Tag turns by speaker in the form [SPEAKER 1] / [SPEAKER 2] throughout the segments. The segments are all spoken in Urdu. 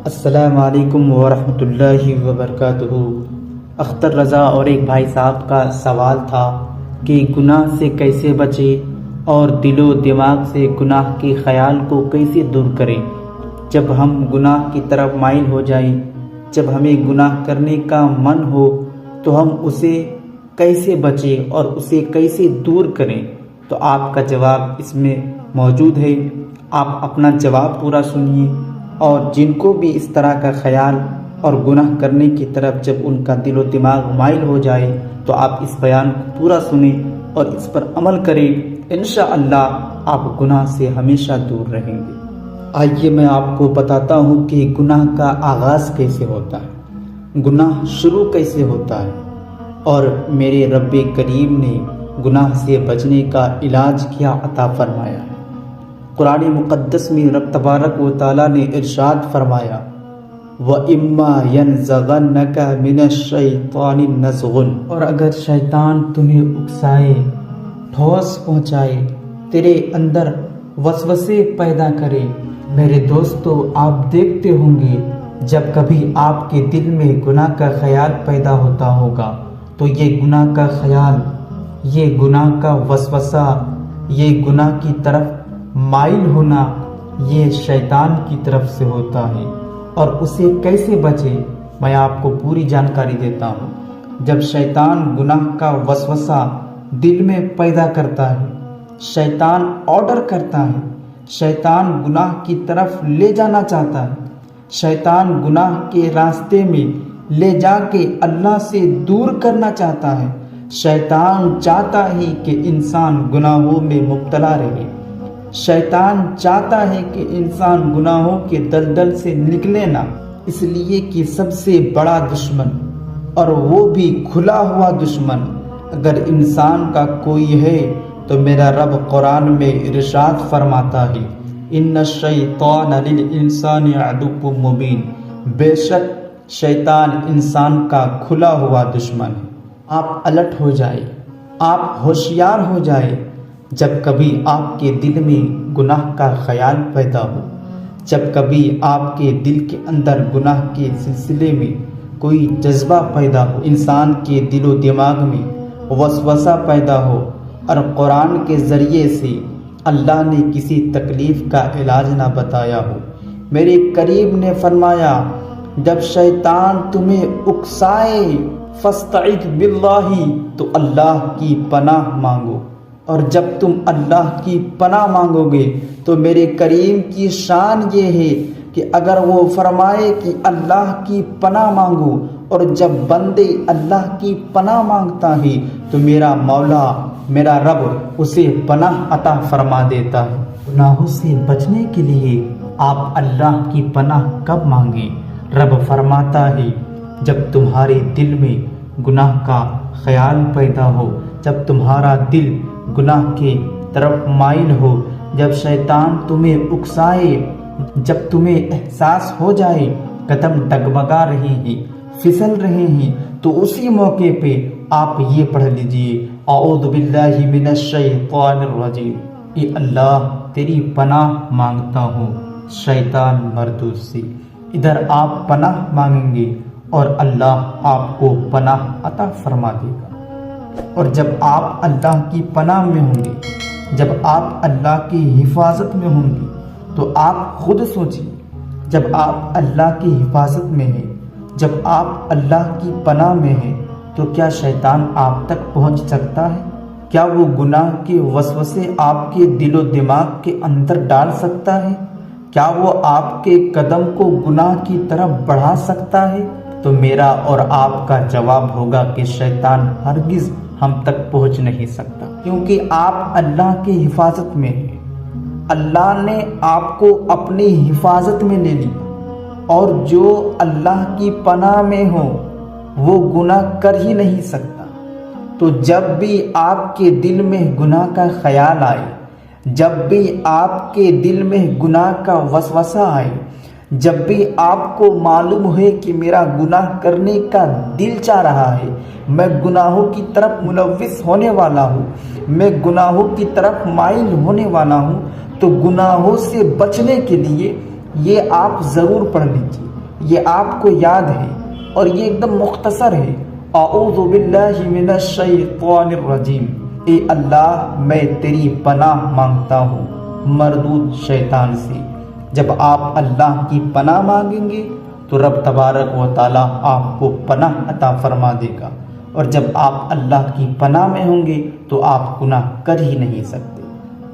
[SPEAKER 1] السلام علیکم ورحمۃ اللہ وبرکاتہ۔ اختر رضا اور ایک بھائی صاحب کا سوال تھا کہ گناہ سے کیسے بچے اور دل و دماغ سے گناہ کے خیال کو کیسے دور کریں۔ جب ہم گناہ کی طرف مائل ہو جائیں، جب ہمیں گناہ کرنے کا من ہو تو ہم اسے کیسے بچیں اور اسے کیسے دور کریں، تو آپ کا جواب اس میں موجود ہے۔ آپ اپنا جواب پورا سنیے، اور جن کو بھی اس طرح کا خیال اور گناہ کرنے کی طرف جب ان کا دل و دماغ مائل ہو جائے تو آپ اس بیان کو پورا سنیں اور اس پر عمل کریں۔ انشاءاللہ آپ گناہ سے ہمیشہ دور رہیں گے۔ آئیے میں آپ کو بتاتا ہوں کہ گناہ کا آغاز کیسے ہوتا ہے، گناہ شروع کیسے ہوتا ہے، اور میرے رب کریم نے گناہ سے بچنے کا علاج کیا عطا فرمایا ہے۔ قرآن مقدس میں رب تبارک و تعالیٰ نے ارشاد فرمایا، وَإِمَّا يَنزَغَنَّكَ مِنَ الشَّيْطَانِ نَزْغٌ، اور اگر شیطان تمہیں اکسائے، ٹھوس پہنچائے، تیرے اندر وسوسے پیدا کرے، میرے دوستو آپ دیکھتے ہوں گے جب کبھی آپ کے دل میں گناہ کا خیال پیدا ہوتا ہوگا تو یہ گناہ کا خیال، یہ گناہ کا وسوسہ، یہ گناہ کی طرف مائل ہونا یہ شیطان کی طرف سے ہوتا ہے۔ اور اسے کیسے بچے، میں آپ کو پوری جانکاری دیتا ہوں۔ جب شیطان گناہ کا وسوسہ دل میں پیدا کرتا ہے، شیطان آرڈر کرتا ہے، شیطان گناہ کی طرف لے جانا چاہتا ہے، شیطان گناہ کے راستے میں لے جا کے اللہ سے دور کرنا چاہتا ہے، شیطان چاہتا ہے کہ انسان گناہوں میں مبتلا رہے، شیطان چاہتا ہے کہ انسان گناہوں کے دلدل سے نکلے نہ، اس لیے کہ سب سے بڑا دشمن، اور وہ بھی کھلا ہوا دشمن اگر انسان کا کوئی ہے تو میرا رب قرآن میں ارشاد فرماتا ہے، ان الشیطان للانسان عدو مبین، بے شک شیطان انسان کا کھلا ہوا دشمن ہے۔ آپ الرٹ ہو جائے، آپ ہوشیار ہو جائے جب کبھی آپ کے دل میں گناہ کا خیال پیدا ہو، جب کبھی آپ کے دل کے اندر گناہ کے سلسلے میں کوئی جذبہ پیدا ہو، انسان کے دل و دماغ میں وسوسہ پیدا ہو، اور قرآن کے ذریعے سے اللہ نے کسی تکلیف کا علاج نہ بتایا ہو۔ میرے کریم نے فرمایا، جب شیطان تمہیں اکسائے فاستعذ باللہ، تو اللہ کی پناہ مانگو، اور جب تم اللہ کی پناہ مانگو گے تو میرے کریم کی شان یہ ہے کہ اگر وہ فرمائے کہ اللہ کی پناہ مانگو، اور جب بندے اللہ کی پناہ مانگتا ہے تو میرا مولا، میرا رب اسے پناہ عطا فرما دیتا ہے۔ گناہوں سے بچنے کے لیے آپ اللہ کی پناہ کب مانگیں؟ رب فرماتا ہے، جب تمہارے دل میں گناہ کا خیال پیدا ہو، جب تمہارا دل گناہ کے طرف مائل ہو، جب شیطان تمہیں اکسائے، جب تمہیں احساس ہو جائے قدم ڈگمگا رہے ہیں، پھسل رہے ہیں، تو اسی موقع پہ آپ یہ پڑھ لیجئے، اعوذ باللہ من الشیطان الرجیم، اے اللہ تیری پناہ مانگتا ہوں شیطان مردود سے۔ ادھر آپ پناہ مانگیں گے اور اللہ آپ کو پناہ عطا فرما دے گا۔ اور جب آپ اللہ کی پناہ میں ہوں گے، جب آپ اللہ کی حفاظت میں ہوں گے، تو آپ خود سوچیں، جب آپ اللہ کی حفاظت میں ہیں، جب آپ اللہ کی پناہ میں ہیں، تو کیا شیطان آپ تک پہنچ سکتا ہے؟ کیا وہ گناہ کے وسوسے آپ کے دل و دماغ کے اندر ڈال سکتا ہے؟ کیا وہ آپ کے قدم کو گناہ کی طرف بڑھا سکتا ہے؟ تو میرا اور آپ کا جواب ہوگا کہ شیطان ہرگز ہم تک پہنچ نہیں سکتا، کیونکہ آپ اللہ کی حفاظت میں ہیں۔ اللہ نے آپ کو اپنی حفاظت میں لے لیا، اور جو اللہ کی پناہ میں ہو وہ گناہ کر ہی نہیں سکتا۔ تو جب بھی آپ کے دل میں گناہ کا خیال آئے، جب بھی آپ کے دل میں گناہ کا وسوسہ آئے، جب بھی آپ کو معلوم ہے کہ میرا گناہ کرنے کا دل چاہ رہا ہے، میں گناہوں کی طرف ملوث ہونے والا ہوں، میں گناہوں کی طرف مائل ہونے والا ہوں، تو گناہوں سے بچنے کے لیے یہ آپ ضرور پڑھ لیجیے، یہ آپ کو یاد ہے اور یہ ایک دم مختصر ہے۔ اعوذ باللہ من الشیطان الرجیم، اے اللہ میں تیری پناہ مانگتا ہوں مردود شیطان سے۔ جب آپ اللہ کی پناہ مانگیں گے تو رب تبارک و تعالیٰ آپ کو پناہ عطا فرما دے گا، اور جب آپ اللہ کی پناہ میں ہوں گے تو آپ گناہ کر ہی نہیں سکتے۔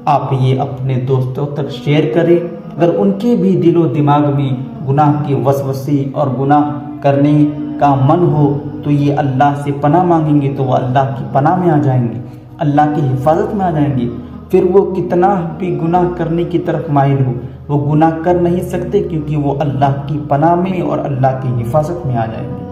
[SPEAKER 1] آپ یہ اپنے دوستوں تک شیئر کریں، اگر ان کے بھی دل و دماغ میں گناہ کے وسوسے اور گناہ کرنے کا من ہو تو یہ اللہ سے پناہ مانگیں گے تو وہ اللہ کی پناہ میں آ جائیں گے، اللہ کی حفاظت میں آ جائیں گے۔ پھر وہ کتنا بھی گناہ کرنے کی طرف مائل ہو وہ گناہ کر نہیں سکتے، کیونکہ وہ اللہ کی پناہ میں اور اللہ کی حفاظت میں آ جائیں گے۔